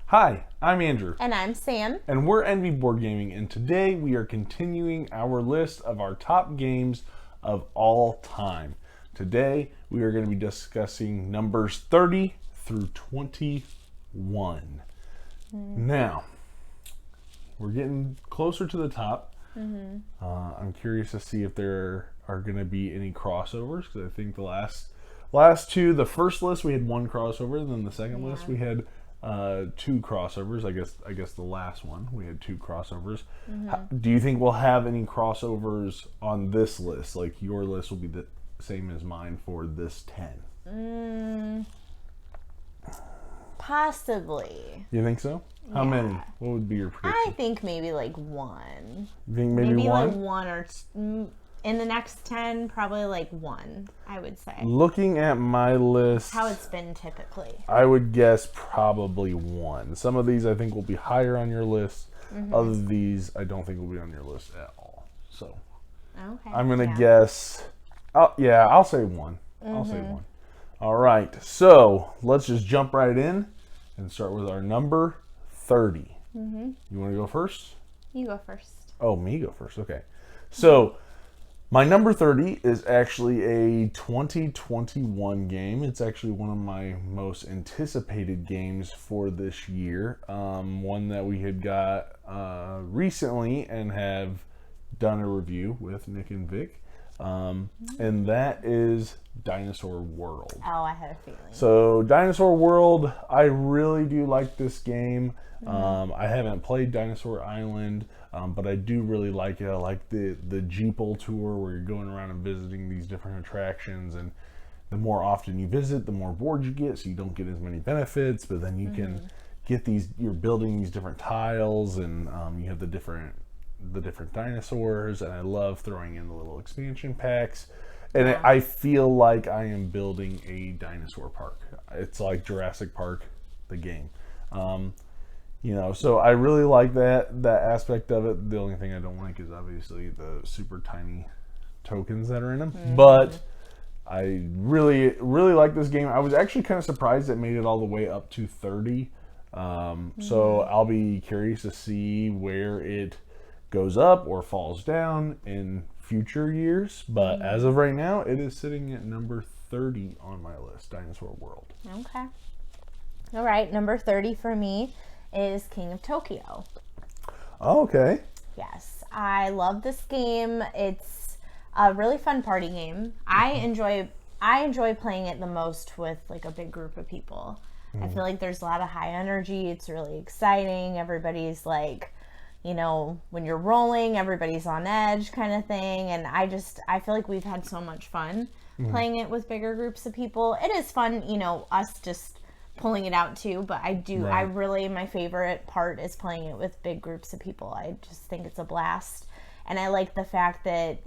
Hi, I'm Andrew. And I'm Sam. And we're Envy Board Gaming, and today we are continuing our list of our top games of all time. Today we are going to be discussing numbers 30 through 21. Now, we're getting closer to the top. I'm curious to see if there are going to be any crossovers, because I think the last two, the first list we had one crossover, and then the second list we had two crossovers. I guess the last one we had two crossovers. Do you think we'll have any crossovers on this list? Like your list will be the same as mine for this 10? Possibly. You think so? How many? What would be your prediction? I think maybe like one. You think maybe one? Like one or two. In the next 10, probably like one, I would say. Looking at my list, How it's been typically. I would guess probably one. Some of these I think will be higher on your list. Other of these I don't think will be on your list at all. So Okay. I'm going to guess, I'll say one. I'll say one. All right, so let's just jump right in and start with our number 30. You want to go first? You go first. Oh, me go first. Okay. So my number 30 is actually a 2021 game. It's actually one of my most anticipated games for this year. One that we had got recently and have done a review with Nick and Vic. And that is Dinosaur World. Oh, I had a feeling. So Dinosaur World, I really do like this game. I haven't played Dinosaur Island, but I do really like it. I like the Jeeple tour where you're going around and visiting these different attractions, and the more often you visit, the more boards you get, so you don't get as many benefits, but then you can get you're building these different tiles, and you have the different dinosaurs, and I love throwing in the little expansion packs. And I feel like I am building a dinosaur park. It's like Jurassic Park, the game. So I really like that aspect of it. The only thing I don't like is obviously the super tiny tokens that are in them. But I really, really like this game. I was actually kind of surprised it made it all the way up to 30. So I'll be curious to see where it goes up or falls down in future years. But as of right now, it is sitting at number 30 on my list, Dinosaur World. Okay. All right, number 30 for me is King of Tokyo. Oh, okay. Yes, I love this game. It's a really fun party game. I enjoy playing it the most with like a big group of people. I feel like there's a lot of high energy. It's really exciting. Everybody's like, when you're rolling, everybody's on edge kind of thing. And I feel like we've had so much fun playing it with bigger groups of people. It is fun, us just pulling it out too, but my favorite part is playing it with big groups of people. I just think it's a blast. And I like the fact that,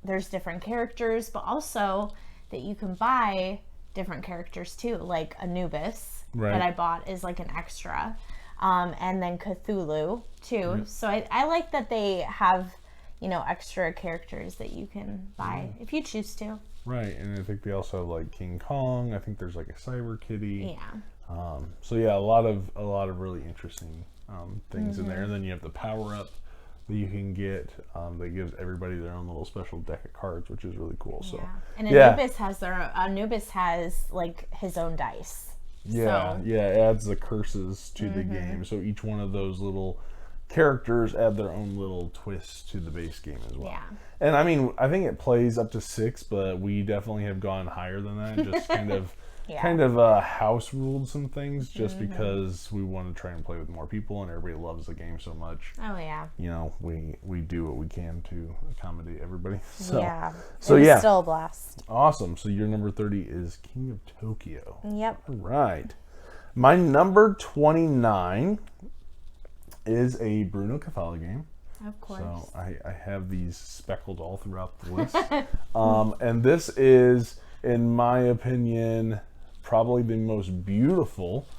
there's different characters, but also that you can buy different characters too, like Anubis that I bought is like an extra. And then Cthulhu too. So I like that they have, extra characters that you can buy if you choose to. Right, and I think they also have like King Kong. I think there's like a Cyber Kitty. Yeah. So yeah, a lot of really interesting things in there. And then you have the power up that you can get that gives everybody their own little special deck of cards, which is really cool. So and Anubis has like his own dice. Yeah, it adds the curses to the game. So each one of those little characters add their own little twist to the base game as well. Yeah. And I mean, I think it plays up to 6, but we definitely have gone higher than that. Just kind of house ruled some things just because we want to try and play with more people, and everybody loves the game so much. Oh yeah. We do what we can to accommodate everybody. So it's still a blast. Awesome. So your number 30 is King of Tokyo. Yep. All right. My number 29 is a Bruno Cathala game. Of course. So I have these speckled all throughout the list. And this is, in my opinion, probably the most beautiful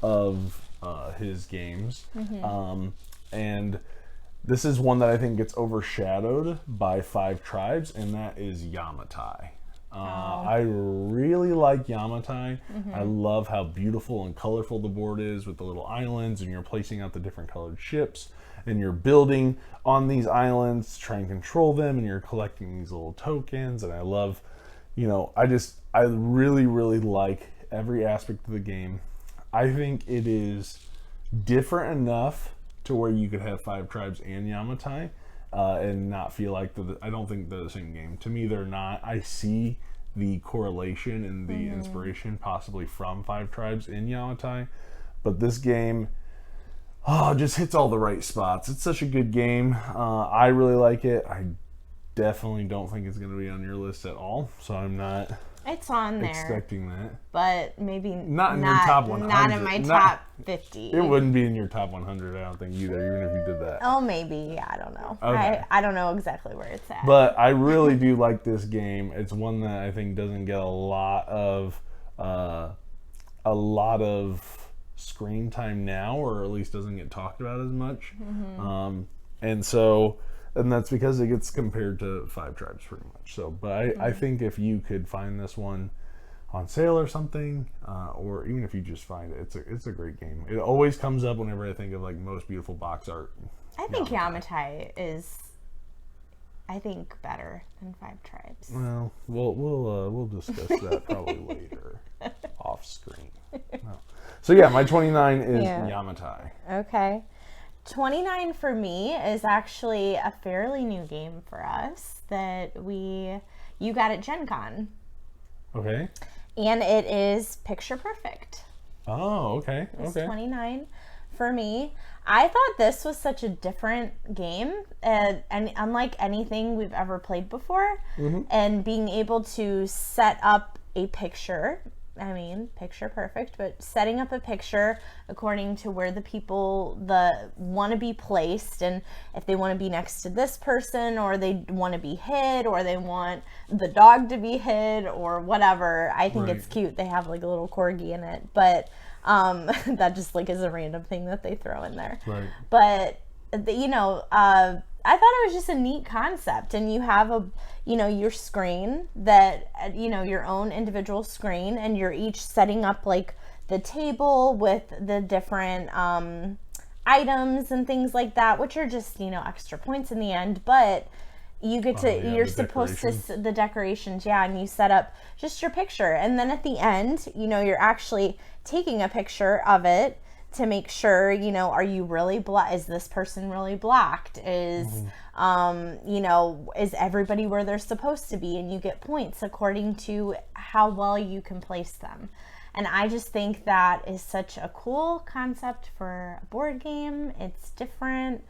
of his games. And this is one that I think gets overshadowed by Five Tribes, and that is Yamatai. I really like Yamatai. I love how beautiful and colorful the board is with the little islands, and you're placing out the different colored ships, and you're building on these islands to try and control them, and you're collecting these little tokens. And I love, I really, really like every aspect of the game. I think it is different enough to where you could have Five Tribes and Yamatai and not feel like I don't think they're the same game. To me, they're not. I see the correlation and the inspiration possibly from Five Tribes in Yamatai, but this game just hits all the right spots. It's such a good game. I really like it. I definitely don't think it's going to be on your list at all, so I'm not It's on there, expecting that. but maybe Not in your top 100. Not in my top 50. It wouldn't be in your top 100, I don't think, either, even if you did that. Oh, maybe. I don't know. Okay. I don't know exactly where it's at. But I really do like this game. It's one that I think doesn't get a lot of screen time now, or at least doesn't get talked about as much. And that's because it gets compared to Five Tribes pretty much. So, but I think if you could find this one on sale or something, or even if you just find it, it's a great game. It always comes up whenever I think of like most beautiful box art. I think Yamatai is, better than Five Tribes. Well, we'll discuss that probably later, off screen. No. So yeah, my 29 is Yamatai. Okay. 29 for me is actually a fairly new game for us that you got at Gen Con. Okay. And it is Picture Perfect. Oh, okay. It's 29 for me. I thought this was such a different game, and unlike anything we've ever played before, and being able to set up a picture. Picture perfect, but setting up a picture according to where the people want to be placed, and if they want to be next to this person, or they want to be hid, or they want the dog to be hid, or whatever. I think it's cute. They have like a little corgi in it, but that just like is a random thing that they throw in there. Right. But I thought it was just a neat concept, and you have your screen that, your own individual screen, and you're each setting up like the table with the different items and things like that, which are just, extra points in the end, but you get to, you're supposed to, the decorations, and you set up just your picture, and then at the end, you're actually taking a picture of it to make sure, are you really is this person really blocked? Is, is everybody where they're supposed to be? And you get points according to how well you can place them. And I just think that is such a cool concept for a board game. It's different,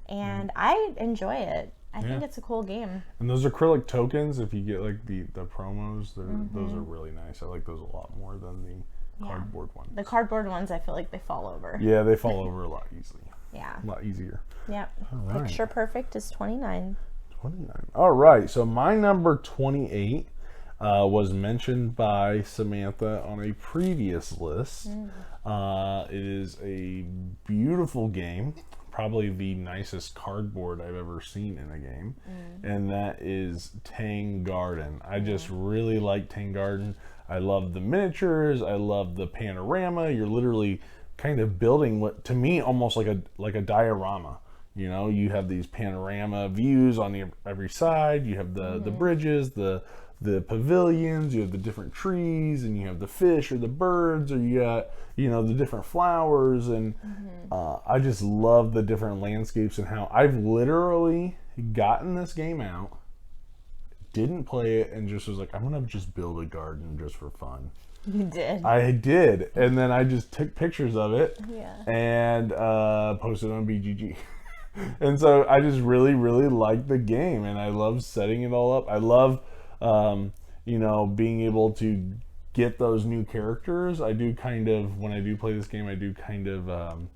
and I enjoy it. I think it's a cool game. And those acrylic tokens, if you get like the promos, those are really nice. I like those a lot more than the cardboard ones. The cardboard ones, I feel like they fall over. Yeah, they fall over a lot easily. Yeah. A lot easier. Yep. Right. Picture Perfect is 29. 29. All right. So my number 28 was mentioned by Samantha on a previous list. It is a beautiful game. Probably the nicest cardboard I've ever seen in a game. And that is Tang Garden. I just really like Tang Garden. I love the miniatures. I love the panorama. You're literally kind of building what, to me, almost like a diorama. You have these panorama views on every side. You have the bridges, the pavilions. You have the different trees, and you have the fish or the birds, or you got the different flowers. And I just love the different landscapes and how I've literally gotten this game out, didn't play it, and just was like, I'm gonna just build a garden just for fun. You did. I did, and then I just took pictures of it and posted on BGG. And so I just really, really like the game, and I love setting it all up. I love, being able to get those new characters. I do kind of, when I do play this game, I do kind of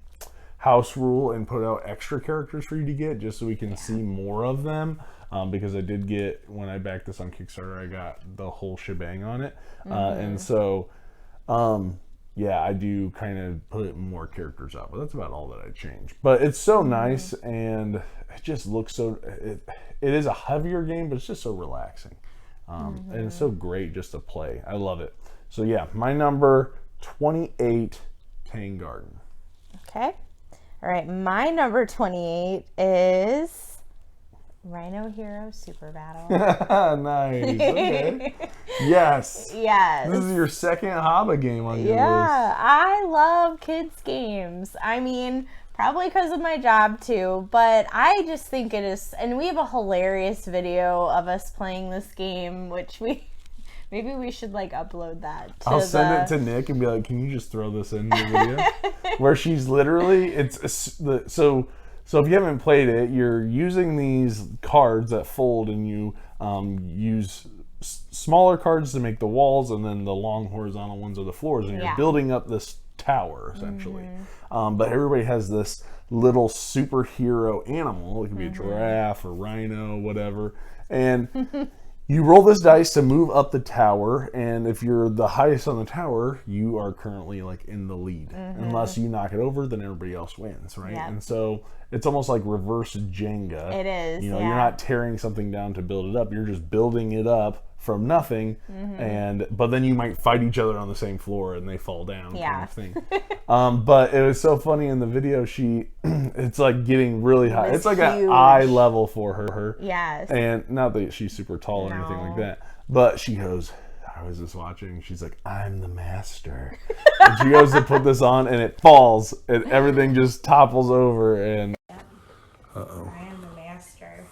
house rule and put out extra characters for you to get, just so we can see more of them. Because I did get, when I backed this on Kickstarter, I got the whole shebang on it. And so, I do kind of put more characters out, but that's about all that I changed. But it's so nice, and it just looks so, it is a heavier game, but it's just so relaxing. And it's so great just to play. I love it. So yeah, my number 28, Tang Garden. Okay. All right, my number 28 is Rhino Hero Super Battle. Nice. Okay. Yes. Yes. This is your second Haba game on your list. Yeah, I love kids games. I mean, probably because of my job too, but I just think it is, and we have a hilarious video of us playing this game, which maybe we should like upload that. I'll send it to Nick and be like, "Can you just throw this in the video?" Where she's literally, so if you haven't played it, you're using these cards that fold, and you use smaller cards to make the walls, and then the long horizontal ones are the floors, and you're building up this tower essentially. But everybody has this little superhero animal. It could be a giraffe or rhino, whatever, and you roll this dice to move up the tower, and if you're the highest on the tower, you are currently like in the lead. Unless you knock it over, then everybody else wins, right? Yep. And so it's almost like reverse Jenga. It is. You know, you're not tearing something down to build it up. You're just building it up from nothing, but then you might fight each other on the same floor and they fall down, kind of thing. But it was so funny in the video. It's like getting really high. It's like huge. an eye level for her. Yes. And not that she's super tall or anything like that, but she goes, I was just watching, she's like, I'm the master. And she goes to put this on and it falls and everything just topples over and uh-oh. I am the master.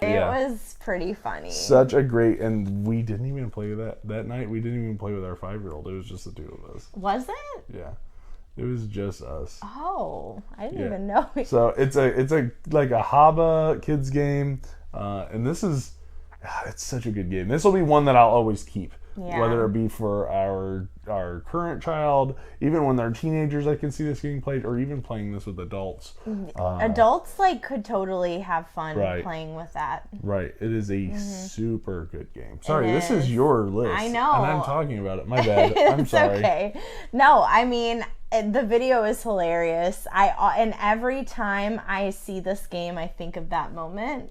It was pretty funny. Such a great, and we didn't even play that night. We didn't even play with our 5-year-old. It was just the two of us. Was it? Yeah, it was just us. Oh, I didn't even know. So it's a like a Haba kids game, and this is it's such a good game. This will be one that I'll always keep. Yeah. Whether it be for our current child, even when they're teenagers, I can see this getting played, or even playing this with adults. Adults like could totally have fun Right. playing with that. Right. It is a super good game. Sorry, this is your list. I know. And I'm talking about it. My bad. I'm sorry. It's okay. No, I mean, the video is hilarious. And every time I see this game, I think of that moment.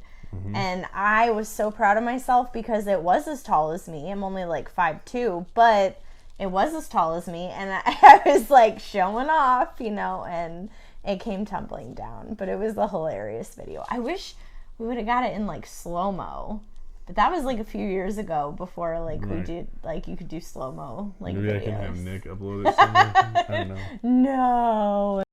And I was so proud of myself because it was as tall as me. I'm only like 5'2", but it was as tall as me. And I was like showing off, and it came tumbling down. But it was a hilarious video. I wish we would have got it in like slow-mo. But that was like a few years ago before like we did, like you could do slow-mo like Maybe videos. I can have Nick upload it somewhere. I don't know. No.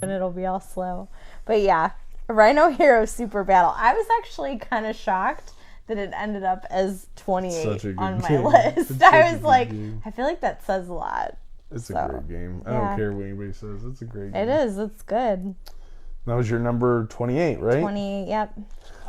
And it'll be all slow. But yeah, Rhino Hero Super Battle. I was actually kind of shocked that it ended up as 28 on my game. list. I was like, I feel like that says a lot. It's a great game. I don't care what anybody says. It's a great game. It is. It's good. That was your number 28, right? 28, yep.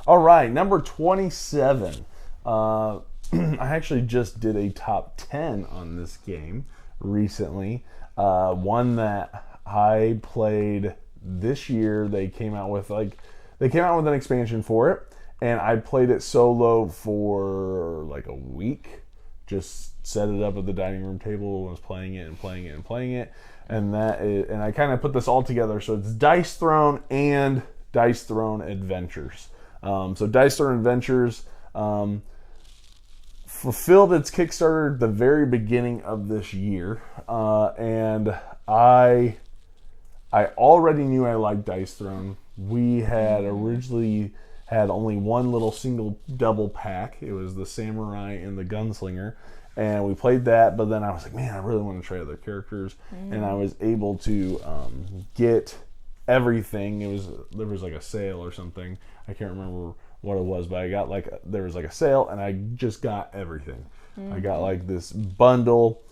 All right, number 27. I actually just did a top 10 on this game recently. One that I played this year. They came out with an expansion for it, and I played it solo for like a week. Just set it up at the dining room table and was playing it and playing it and playing it. And I kind of put this all together. So it's Dice Throne and Dice Throne Adventures. So Dice Throne Adventures fulfilled its Kickstarter at the very beginning of this year, and I already knew I liked Dice Throne. We had originally had only one little single double pack. It was the Samurai and the Gunslinger, and we played that. But then I was like, man, I really want to try other characters, and I was able to get everything. There was like a sale or something. I can't remember what it was, but there was like a sale, and I just got everything. I got like this bundle,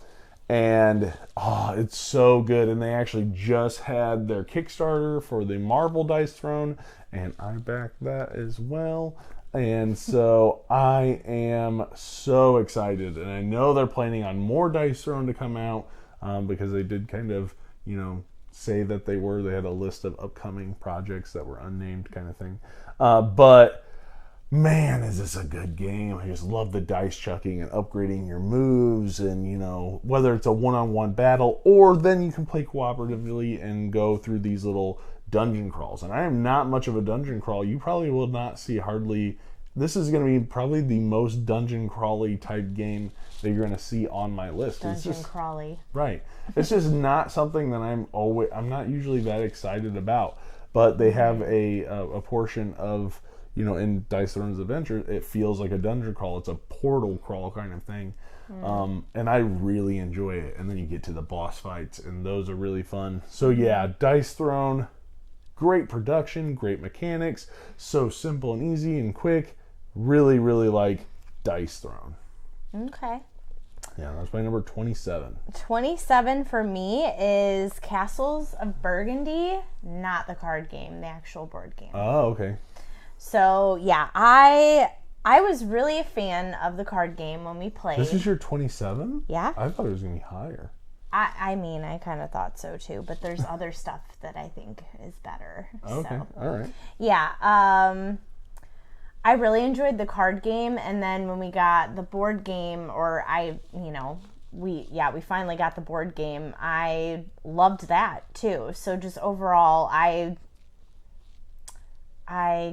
And it's so good. And they actually just had their Kickstarter for the Marvel Dice Throne, and I backed that as well. And so I am so excited, and I know they're planning on more Dice Throne to come out, because they did kind of, say that they had a list of upcoming projects that were unnamed kind of thing. But man, is this a good game. I just love the dice chucking and upgrading your moves, and whether it's a one-on-one battle, or then you can play cooperatively and go through these little dungeon crawls. And I am not much of a dungeon crawl. You probably will not see hardly. This is going to be probably the most dungeon crawly type game that you're going to see on my list. Dungeon crawly. Right. It's just not something that I'm not usually that excited about. But they have a portion of, in Dice Throne's Adventure, it feels like a dungeon crawl. It's a portal crawl kind of thing. And I really enjoy it. And then you get to the boss fights, and those are really fun. So yeah, Dice Throne, great production, great mechanics, so simple and easy and quick. Really, really like Dice Throne. Okay. Yeah, that's my number 27. 27 for me is Castles of Burgundy, not the card game, the actual board game. Oh, okay. So, yeah, I was really a fan of the card game when we played. This is your 27? Yeah. I thought it was going to be higher. I mean, I kind of thought so too, but there's other stuff that I think is better. Okay, so. all right. Yeah, I really enjoyed the card game, and then when we got the board game, we finally got the board game, I loved that too. So just overall, I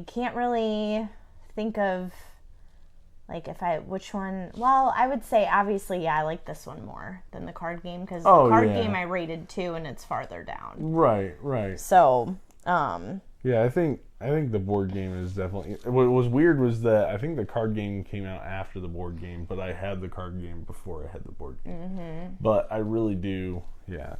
can't really think of which one. Well, I would say obviously, yeah, I like this one more than the card game, because the card game I rated 2 and it's farther down. Right. So, yeah, I think the board game is definitely. What was weird was that I think the card game came out after the board game, but I had the card game before I had the board game. Mm-hmm. But I really do. Yeah,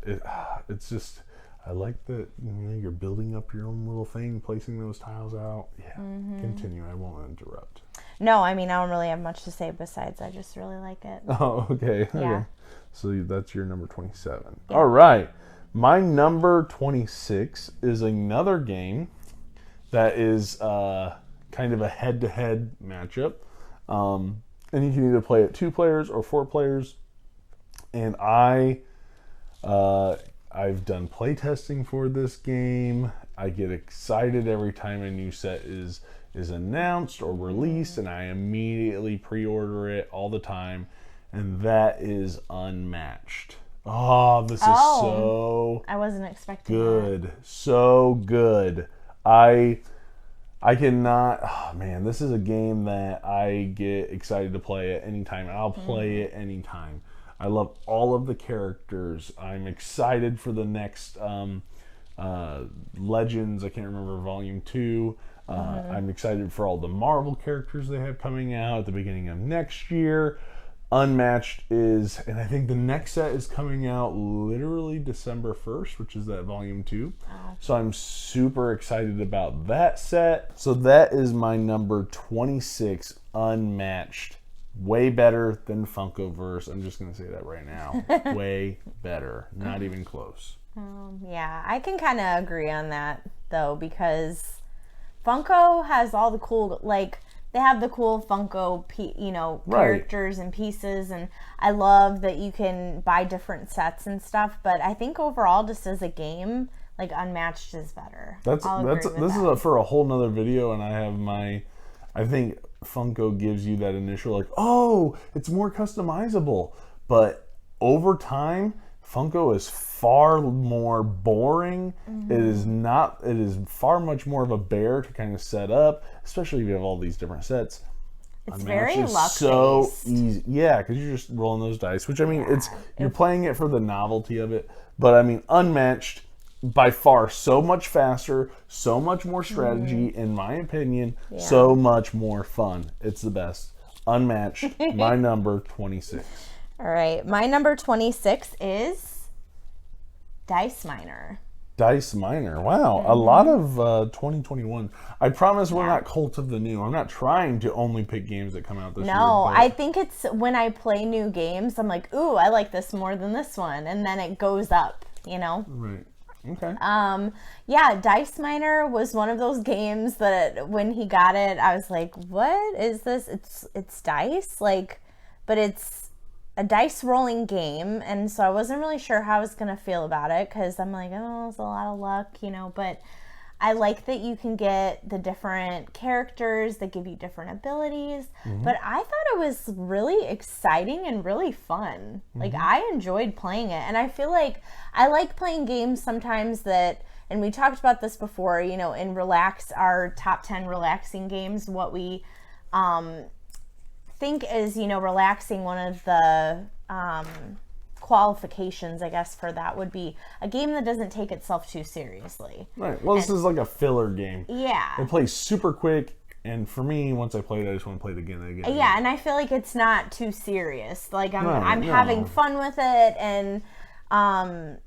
it's just, I like that you're building up your own little thing, placing those tiles out. Yeah, Continue. I won't interrupt. No, I mean, I don't really have much to say besides I just really like it. Oh, okay. Yeah. Okay. So that's your number 27. Yeah. All right. My number 26 is another game that is kind of a head-to-head matchup. And you can either play it 2 players or 4 players. And I've done play testing for this game. I get excited every time a new set is announced or released, and I immediately pre-order it all the time. And that is Unmatched. Oh, this is so I wasn't expecting good. that. So good. I cannot. Oh man, this is a game that I get excited to play at any time. I'll play it anytime. I love all of the characters. I'm excited for the next Legends. I can't remember Volume 2. I'm excited for all the Marvel characters they have coming out at the beginning of next year. Unmatched is, and I think the next set is coming out literally December 1st, which is that Volume 2. So I'm super excited about that set. So that is my number 26, Unmatched. Way better than Funkoverse. I'm just going to say that right now. Way better. Not even close. Yeah, I can kind of agree on that, though, because Funko has all the cool, they have the cool Funko, characters and pieces, and I love that you can buy different sets and stuff, but I think overall, just as a game, Unmatched is better. This is for a whole nother video, and I think Funko gives you that initial it's more customizable, but over time Funko is far more boring. It is far much more of a bear to kind of set up, especially if you have all these different sets. It's very luck so based. easy. Yeah, because you're just rolling those dice, which you're playing it for the novelty of it, but Unmatched, by far, so much faster, so much more strategy, in my opinion, so much more fun. It's the best. Unmatched, my number 26. All right, my number 26 is Dice Miner. Dice Miner. Wow, a lot of 2021. I promise we're not Cult of the New. I'm not trying to only pick games that come out this year. No, but- I think it's when I play new games, I'm like, ooh, I like this more than this one. And then it goes up, you know? Right. Okay. Yeah, Dice Miner was one of those games that when he got it, I was like, what is this? It's dice, like, but it's a dice rolling game. And so I wasn't really sure how I was going to feel about it because I'm like, oh, it's a lot of luck, you know, but I like that you can get the different characters that give you different abilities. But I thought it was really exciting and really fun. Like, I enjoyed playing it. And I feel like I like playing games sometimes that, and we talked about this before, you know, in our top 10 relaxing games, what we think is, you know, relaxing. One of the qualifications, I guess, for that would be a game that doesn't take itself too seriously. Right. Well, this is like a filler game. Yeah. It plays super quick, and for me, once I play it, I just want to play it again and again. Yeah, and I feel like it's not too serious. Like I'm Right, no. having fun with it, and I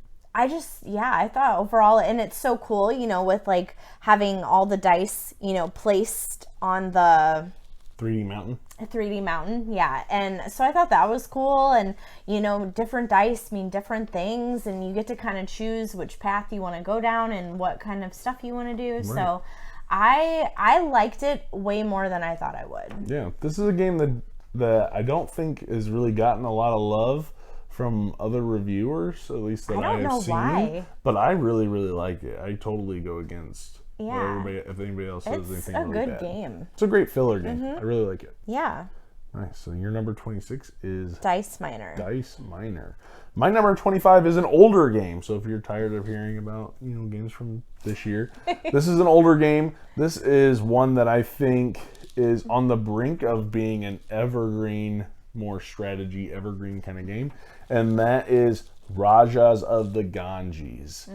thought overall, and it's so cool, you know, with like having all the dice, you know, placed on the 3D Mountain. 3D mountain, yeah. And so I thought that was cool, and you know, different dice mean different things, and you get to kind of choose which path you want to go down and what kind of stuff you want to do. Right. So I liked it way more than I thought I would. Yeah, this is a game that I don't think has really gotten a lot of love from other reviewers, at least that I have know seen. why. But I really, really like it. I totally go against Yeah. if anybody else says It's anything a really good bad. game. It's a great filler game. I really like it. Yeah. Nice. So your number 26 is Dice Miner. Dice Miner. My number 25 is an older game. So if you're tired of hearing about, you know, games from this year, this is an older game. This is one that I think is on the brink of being an evergreen, more strategy, evergreen kind of game. And that is Rajas of the Ganges.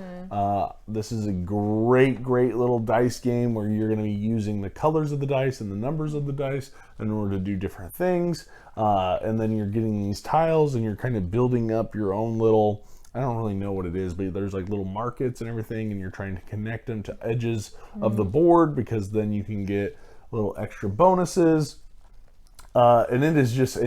This is a great little dice game where you're going to be using the colors of the dice and the numbers of the dice in order to do different things. And then you're getting these tiles and you're kind of building up your own little, I don't really know what it is, but there's like little markets and everything, and you're trying to connect them to edges of the board because then you can get little extra bonuses. And it is just,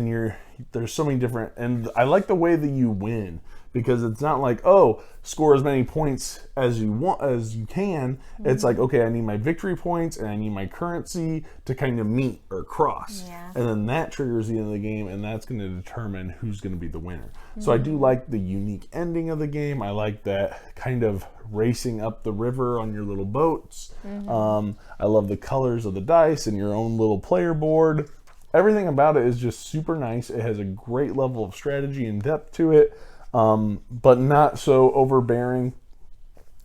there's so many different, and I like the way that you win because it's not like, oh, score as many points as you want, as you can. It's like, okay, I need my victory points and I need my currency to kind of meet or cross. Yeah. And then that triggers the end of the game, and that's going to determine who's going to be the winner. So I do like the unique ending of the game. I like that kind of racing up the river on your little boats. I love the colors of the dice and your own little player board. Everything about it is just super nice. It has a great level of strategy and depth to it, but not so overbearing.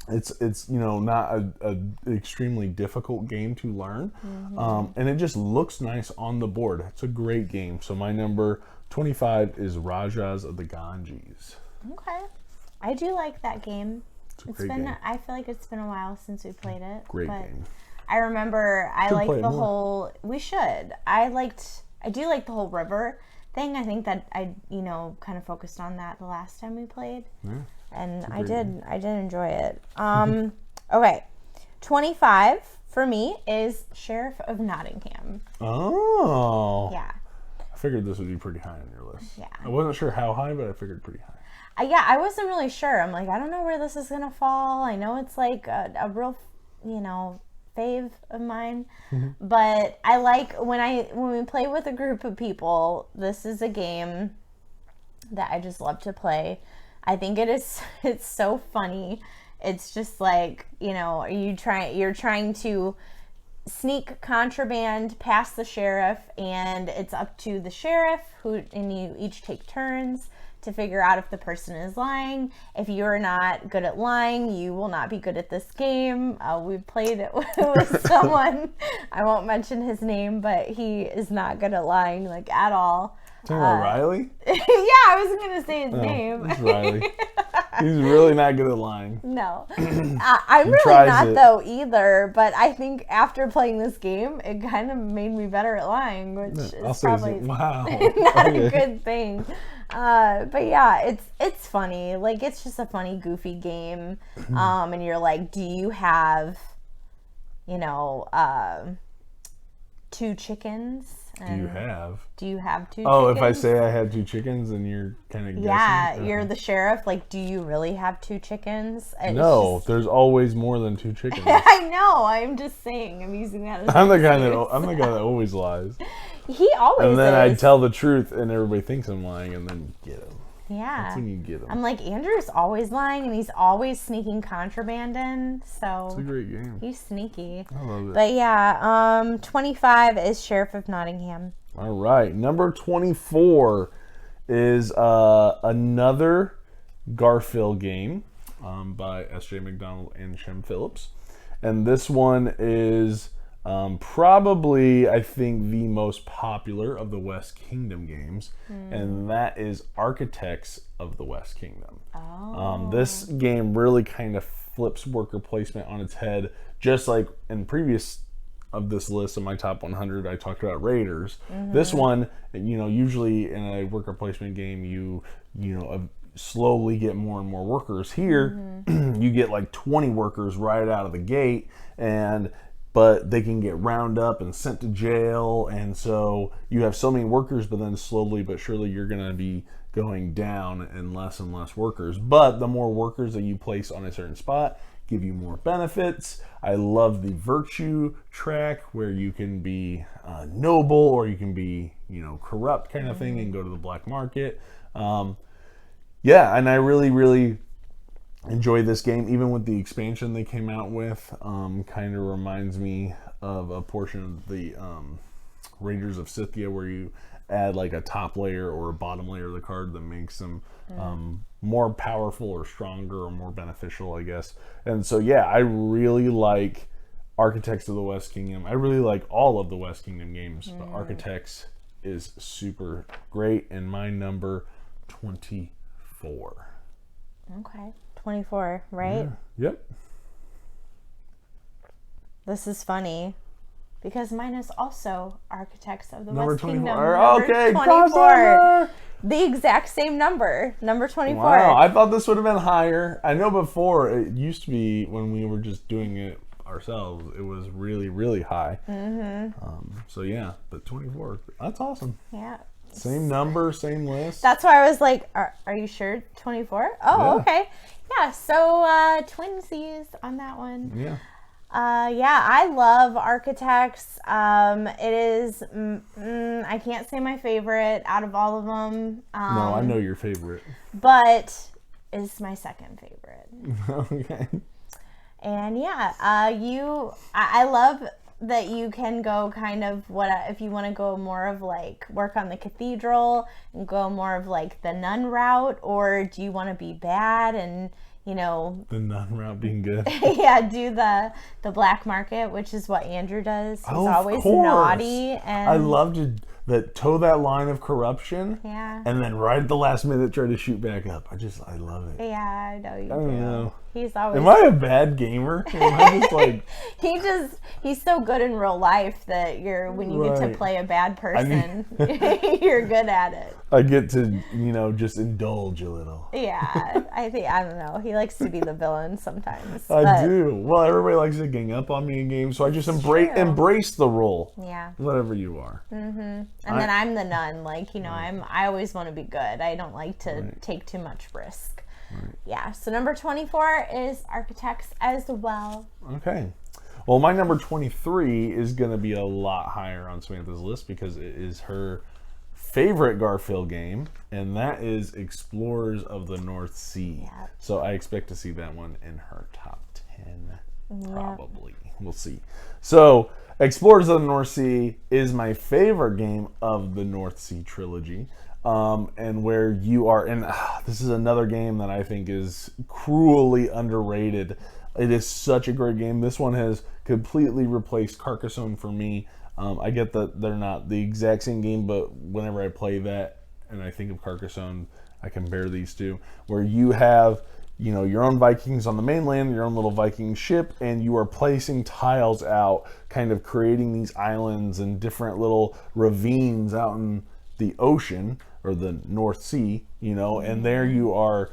It's you know, not a extremely difficult game to learn, and it just looks nice on the board. It's a great game. So my number 25 is Rajas of the Ganges. Okay. I do like that game. It's a great game. I feel like it's been a while since we played it. Great but game. I remember I Should liked play it the more. whole, we should. I do like the whole river thing. I think that I, you know, kind of focused on that the last time we played. Yeah. And I great did enjoy it. Okay. 25 for me is Sheriff of Nottingham. Oh. Yeah. I figured this would be pretty high on your list. Yeah. I wasn't sure how high, but I figured pretty high. I wasn't really sure. I'm like, I don't know where this is going to fall. I know it's like a real, you know, fave of mine, but I like when we play with a group of people, this is a game that I just love to play. I think it's so funny. It's just like, you know, you're trying to sneak contraband past the sheriff, and it's up to the sheriff and you each take turns to figure out if the person is lying. If you're not good at lying, you will not be good at this game. We played it with someone, I won't mention his name, but he is not good at lying, like, at all. Talking about Riley? Yeah, I wasn't gonna say his name. It's Riley. He's really not good at lying. No. I'm really tries not, it. though, either, but I think after playing this game, it kind of made me better at lying, which I'll is say probably wow. not Okay. a good thing. But yeah, it's funny. Like, it's just a funny, goofy game. And you're like, do you have, you know, 2 chickens? Do you have? Do you have 2 Oh, chickens? if I say I had 2 chickens, then you're kind of guessing. Yeah, you're the sheriff. Like, do you really have 2 chickens? It's No, just- there's always more than 2 chickens. I know. I'm just saying. I'm using that as I'm the an guy excuse. that always lies. He always And then I is. tell the truth, and everybody thinks I'm lying, and then you get him. Yeah. That's when you get him. I'm like, Andrew's always lying, and he's always sneaking contraband in. It's a So great game. he's sneaky. I love it. But yeah, 25 is Sheriff of Nottingham. All right, number 24 is another Garfield game by S.J. McDonald and Shem Phillips, and this one is probably, I think, the most popular of the West Kingdom games, and that is Architects of the West Kingdom. This game really kind of flips worker placement on its head, just like in previous of this list of my top 100, I talked about Raiders. This one, usually in a worker placement game, you slowly get more and more workers. Here, you get like 20 workers right out of the gate, but they can get round up and sent to jail, and so you have so many workers, but then slowly but surely you're going to be going down and less workers. But the more workers that you place on a certain spot give you more benefits. I love the virtue track where you can be noble or you can be corrupt kind of thing and go to the black market. Yeah, and I really enjoy this game, even with the expansion they came out with. Kind of reminds me of a portion of the Rangers of Scythia, where you add like a top layer or a bottom layer of the card that makes them more powerful or stronger or more beneficial, I guess. And so yeah, I really like Architects of the West Kingdom. I really like all of the West Kingdom games, but Architects is super great, and my number 24. Okay. 24, right? Yep. This is funny because mine is also Architects of the Number West 24. Kingdom. Okay, 24. crossover. The exact same number. Number 24. Wow, I thought this would have been higher. I know before it used to be when we were just doing it ourselves, it was really high. So yeah, but 24, that's awesome. Yeah. Same number, same list. That's why I was like, are you sure 24? Oh, Yeah. okay. Yeah, so twinsies on that one. Yeah. Yeah, I love Architects. It is, I can't say my favorite out of all of them. No, I know your favorite. But it's my second favorite. Okay. And yeah, I love that you can go kind of if you want to go more of like work on the cathedral and go more of like the nun route, or do you want to be bad and The nun route being good. yeah, do the black market, which is what Andrew does. He's Oh, of always course. naughty, and I love to toe that line of corruption. Yeah. And then right at the last minute try to shoot back up. I love it. Yeah, I know you I don't know. He's always Am I a bad gamer? Am I just like he's so good in real life that when you get to Right. play a bad person, you're good at it. I get to, just indulge a little. Yeah, I don't know. He likes to be the villain sometimes. I but do. Well, everybody likes to gang up on me in games, so I just embrace the role. Yeah. Whatever you are. And then I'm the nun. I always want to be good. I don't like to take too much risk. Yeah. So number 24 is Architects as well. Okay. Well, my number 23 is going to be a lot higher on Samantha's list because it is her favorite Garfield game, and that is Explorers of the North Sea. Yeah. So I expect to see that one in her top 10, probably. We'll see. So Explorers of the North Sea is my favorite game of the North Sea trilogy. And where you are, and this is another game that I think is cruelly underrated. It is such a great game. This one has completely replaced Carcassonne for me. I get that they're not the exact same game, but whenever I play that and I think of Carcassonne, I compare these two, where you have your own Vikings on the mainland, your own little Viking ship, and you are placing tiles out, kind of creating these islands and different little ravines out in the ocean. or the North Sea, you know, and there you are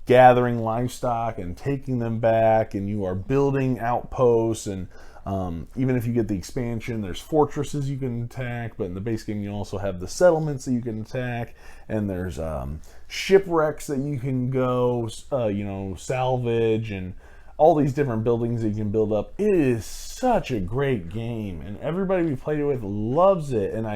gathering livestock and taking them back, and you are building outposts, and even if you get the expansion, there's fortresses you can attack, but in the base game you also have the settlements that you can attack, and there's shipwrecks that you can go, salvage, and all these different buildings that you can build up. It is such a great game, and everybody we played it with loves it. And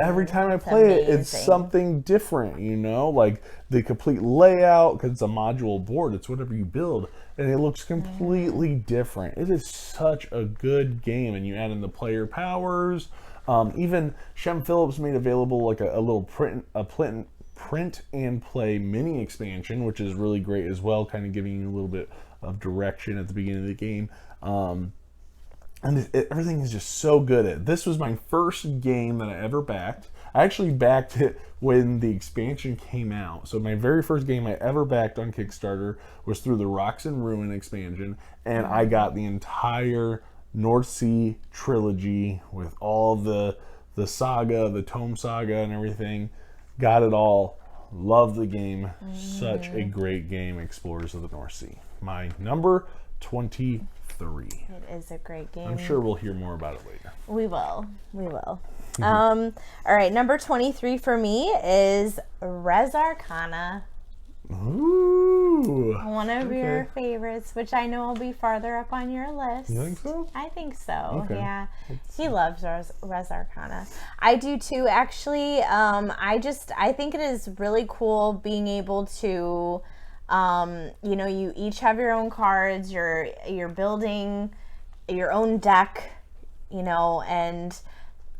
every time I play it, it's something different, you know, like the complete layout, because it's a modular board, it's whatever you build, and it looks completely different. It is such a good game, and you add in the player powers. Even Shem Phillips made available like a little print and play mini expansion, which is really great as well, kind of giving you a little bit of direction at the beginning of the game. And everything is just so good at it. This was my first game that I ever backed. I actually backed it when the expansion came out. So my very first game I ever backed on Kickstarter was through the Rocks and Ruin expansion, and I got the entire North Sea trilogy with all the saga, the Tome saga and everything. Got it all. Love the game. Such a great game, Explorers of the North Sea. My number 23. It is a great game. I'm sure we'll hear more about it later. We will. All right, number 23 for me is Res Arcana. Ooh. One of your favorites, which I know will be farther up on your list. You think so? I think so. Okay. Yeah. He loves Res Arcana. I do too, actually. I think it is really cool being able to, you each have your own cards. You're building your own deck, and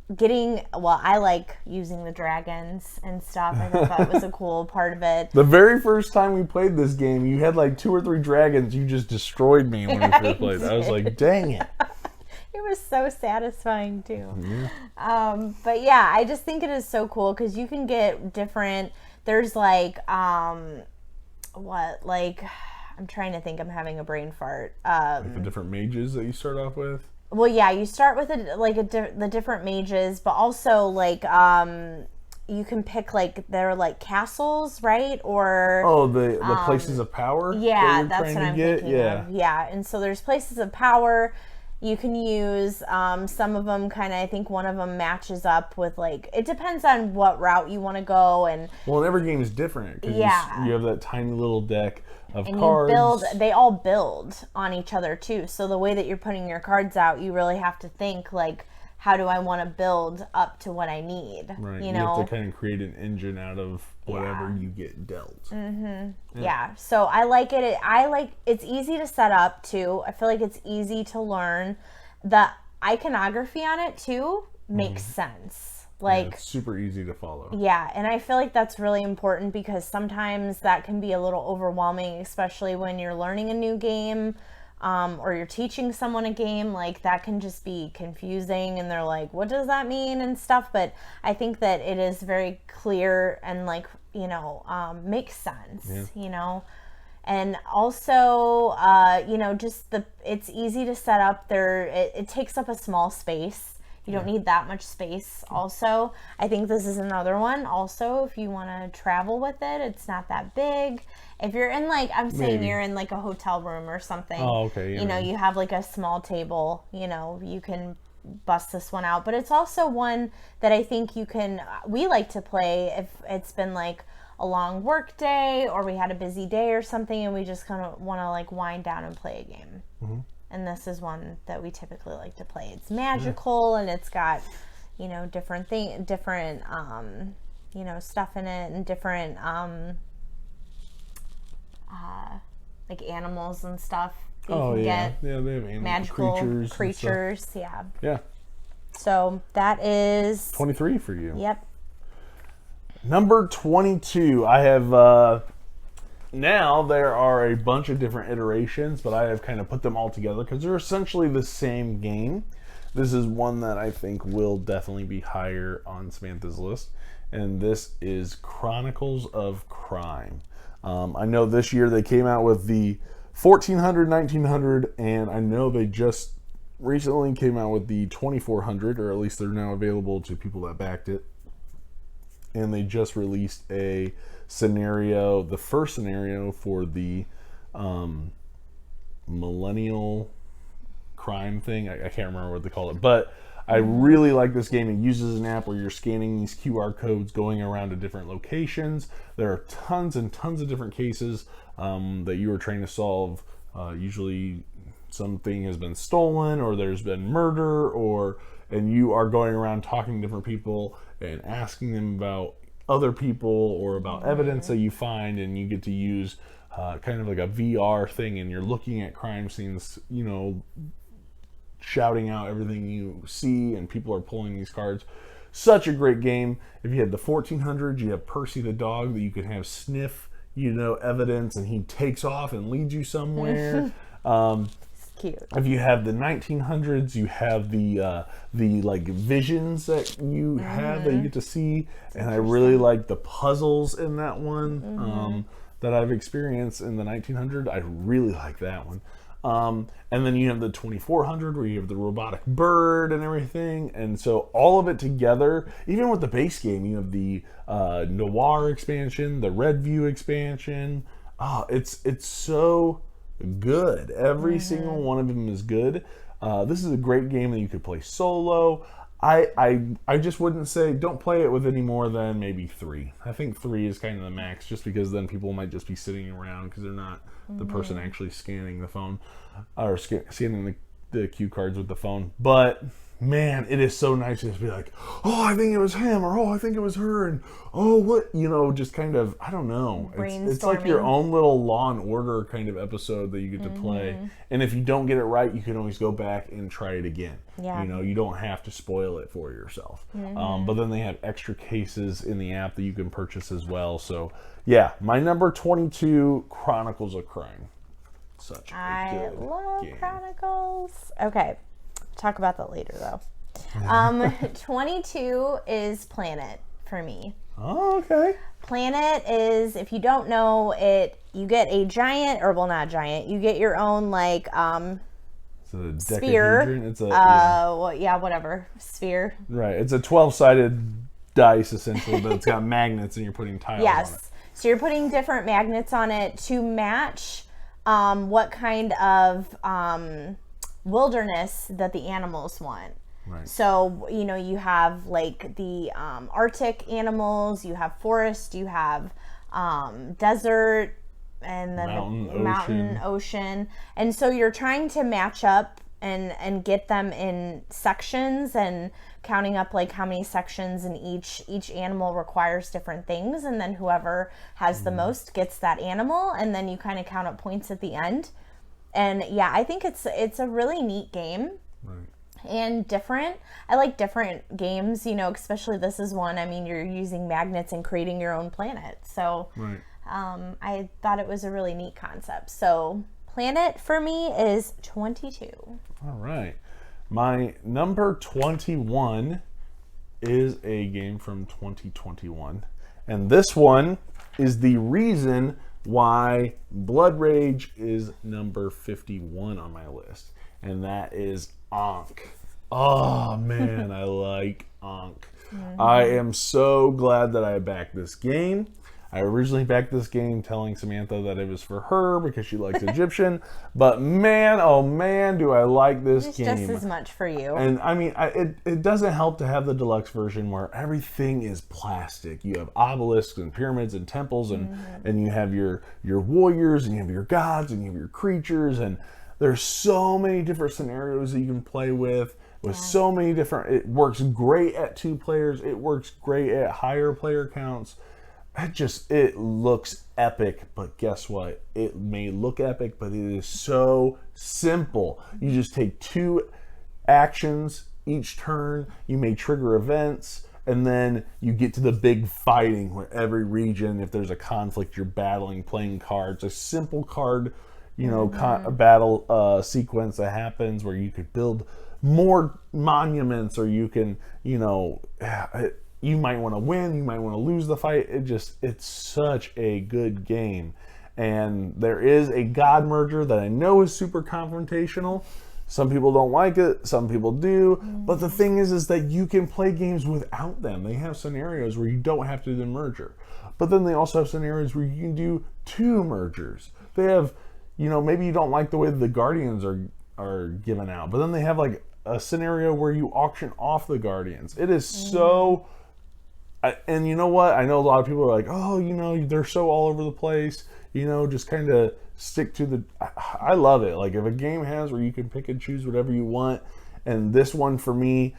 I like using the dragons and stuff. I thought that was a cool part of it. The very first time we played this game, you had like 2 or 3 dragons. You just destroyed me when we first played. I was like, dang it. It was so satisfying too. But yeah, I just think it is so cool because you can get different, there's like, I'm trying to think, I'm having a brain fart. Like the different mages that you start off with? Well, yeah, you start with the different mages, but also like you can pick like they're like castles, right? Or the places of power. Yeah, that's what I'm thinking of. Yeah, and so there's places of power. You can use some of them. I think one of them matches up with it depends on what route you want to go. And every game is different. Cause you have that tiny little deck of and cards. They all build on each other too. So the way that you're putting your cards out, you really have to think how do I want to build up to what I need? Right. You have to kind of create an engine out of whatever you get dealt. Yeah. So I like it. It's easy to set up too. I feel like it's easy to learn. The iconography on it too makes sense. It's super easy to follow. Yeah, and I feel like that's really important because sometimes that can be a little overwhelming, especially when you're learning a new game. Or you're teaching someone a game, that can just be confusing and they're like, what does that mean and stuff. But I think that it is very clear and makes sense, and also, it's easy to set up there. It takes up a small space. You don't need that much space. Also, I think this is another one. Also, if you want to travel with it, it's not that big. If you're in you're in a hotel room or something. Oh, okay. Yeah, you have a small table. You can bust this one out. But it's also one that I think we like to play if it's been a long work day or we had a busy day or something and we just kind of want to wind down and play a game. Mm-hmm. And this is one that we typically like to play. It's magical and it's got, different stuff in it and different, animals and stuff that you can get. Yeah, they have magical creatures. Yeah. Yeah. So that is 23 for you. Yep. Number 22. I have now there are a bunch of different iterations, but I have kind of put them all together because they're essentially the same game. This is one that I think will definitely be higher on Samantha's list, and this is Chronicles of Crime. I know this year they came out with the 1400, 1900, and I know they just recently came out with the 2400, or at least they're now available to people that backed it. and they just released a scenario, the first scenario for the millennial crime thing. I can't remember what they call it, but I really like this game. It uses an app where you're scanning these QR codes going around to different locations. There are tons and tons of different cases that you are trying to solve. Usually something has been stolen, or there's been murder, and you are going around talking to different people and asking them about other people or about evidence that you find, and you get to use kind of like a VR thing, and you're looking at crime scenes, you know, shouting out everything you see, and people are pulling these cards. Such a great game. If you had the 1400s, you have Percy the dog that you can have sniff, you know, evidence, and he takes off and leads you somewhere. Cute. If you have the 1900s, you have the like visions that you have that you get to see, and I really like the puzzles in that one that I've experienced in the 1900. I really like that one. And then you have the 2400 where you have the robotic bird and everything. And so all of it together, even with the base game, you have the Noir expansion, the Red View expansion. Oh, it's so good. Every single one of them is good. This is a great game that you could play solo. I just wouldn't say don't play it with any more than maybe 3. I think 3 is kind of the max, just because then people might just be sitting around because they're not the person actually scanning the phone or scanning the cue cards with the phone. But man, it is so nice to just be like, oh, I think it was him, or oh, I think it was her, and oh, what, you know, just kind of, I don't know. It's like your own little Law and Order kind of episode that you get to play. And if you don't get it right, you can always go back and try it again. Yeah. You know, you don't have to spoil it for yourself. But then they have extra cases in the app that you can purchase as well. So yeah, my number 22, Chronicles of Crime. Such a I good love game. Chronicles. Okay, talk about that later though. 22 is Planet for me. Oh, okay. Planet is, if you don't know it, you get a giant, or well, not giant, you get your own like It's a sphere. dodecahedron. It's a yeah. Well, yeah, whatever, sphere. Right. It's a 12-sided dice essentially, but it's got magnets, and you're putting tiles on it. Yes. So you're putting different magnets on it to match what kind of wilderness that the animals want. Right. So, you know, you have like the Arctic animals, you have forest, you have desert, and then mountain, ocean. And so you're trying to match up and get them in sections, and counting up like how many sections in each animal requires different things, and then whoever has the most gets that animal, and then you kind of count up points at the end. And yeah, I think it's a really neat game. Right. And different. I like different games, you know, especially this is one. I mean, you're using magnets and creating your own planet. So Right. I thought it was a really neat concept. So Planet for me is 22. All right. My number 21 is a game from 2021. And this one is the reason why Blood Rage is number 51 on my list. And that is Ankh. Oh man, I like Ankh. I am so glad that I backed this game. I originally backed this game telling Samantha that it was for her because she likes Egyptian, but man, oh man, do I like this It's game. just as much for you. And I mean, it doesn't help to have the deluxe version where everything is plastic. You have obelisks and pyramids and temples, and you have your warriors, and you have your gods, and you have your creatures, and there's so many different scenarios that you can play with so many different. It works great at 2 players. It works great at higher player counts. It looks epic, but guess what? It may look epic, but it is so simple. You just take 2 actions each turn. You may trigger events, and then you get to the big fighting where every region, if there's a conflict, you're battling, playing cards. A simple card, you know, a battle sequence that happens where you could build more monuments, or you can, you know, you might want to win, you might want to lose the fight. It's such a good game. And there is a God Merger that I know is super confrontational. Some people don't like it, some people do. But the thing is that you can play games without them. They have scenarios where you don't have to do the merger. But then they also have scenarios where you can do 2 mergers. They have, maybe you don't like the way the Guardians are given out, but then they have like a scenario where you auction off the Guardians. It is so, and you know what? I know a lot of people are like, oh, they're so all over the place. Just kind of stick to the. I love it. Like if a game has where you can pick and choose whatever you want, and this one for me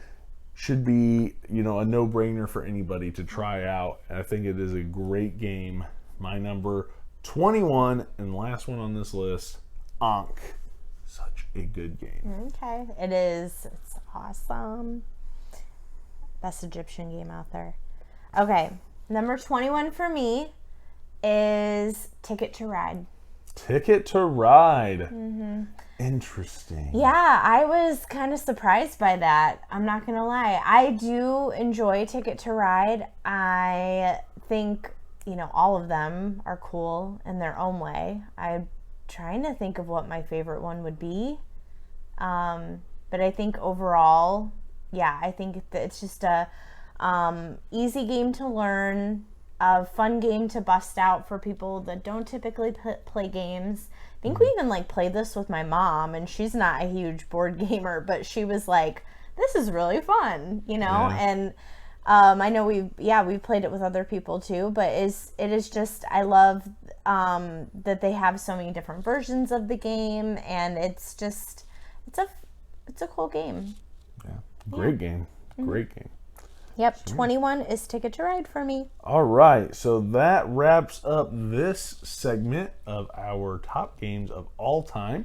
should be, a no-brainer for anybody to try out. I think it is a great game. My number 21 and last one on this list, Ankh. Such a good game. Okay, it is. It's awesome. Best Egyptian game out there. Okay, number 21 for me is Ticket to Ride. Ticket to Ride. Interesting. Yeah, I was kind of surprised by that. I'm not going to lie. I do enjoy Ticket to Ride. I think, all of them are cool in their own way. I'm trying to think of what my favorite one would be. But I think overall, I think that it's just a easy game to learn, a fun game to bust out for people that don't typically play games. I think we even played this with my mom, and she's not a huge board gamer, but she was like, this is really fun, and I know we've played it with other people too, but it is just, I love that they have so many different versions of the game, and it's a cool game. Yeah, great game. Great game. Yep, 21 is Ticket to Ride for me. All right, so that wraps up this segment of our top games of all time.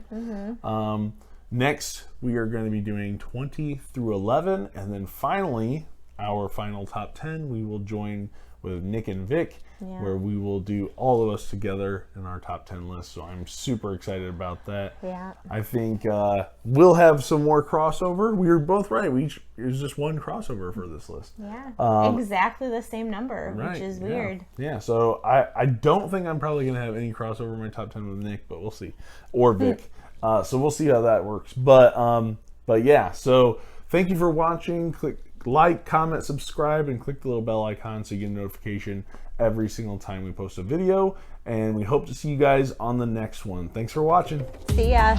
Next, we are going to be doing 20 through 11, and then finally, our final top 10, we will join with Nick and Vic, where we will do all of us together in our top 10 list. So I'm super excited about that. Yeah. I think we'll have some more crossover. We were both right. There's just one crossover for this list. Yeah. Exactly the same number, which is weird. Yeah. So I don't think I'm probably going to have any crossover in my top 10 with Nick, but we'll see. Or Vic. So we'll see how that works. But yeah. So thank you for watching. Click like, comment, subscribe, and click the little bell icon so you get a notification every single time we post a video. And we hope to see you guys on the next one. Thanks for watching. See ya.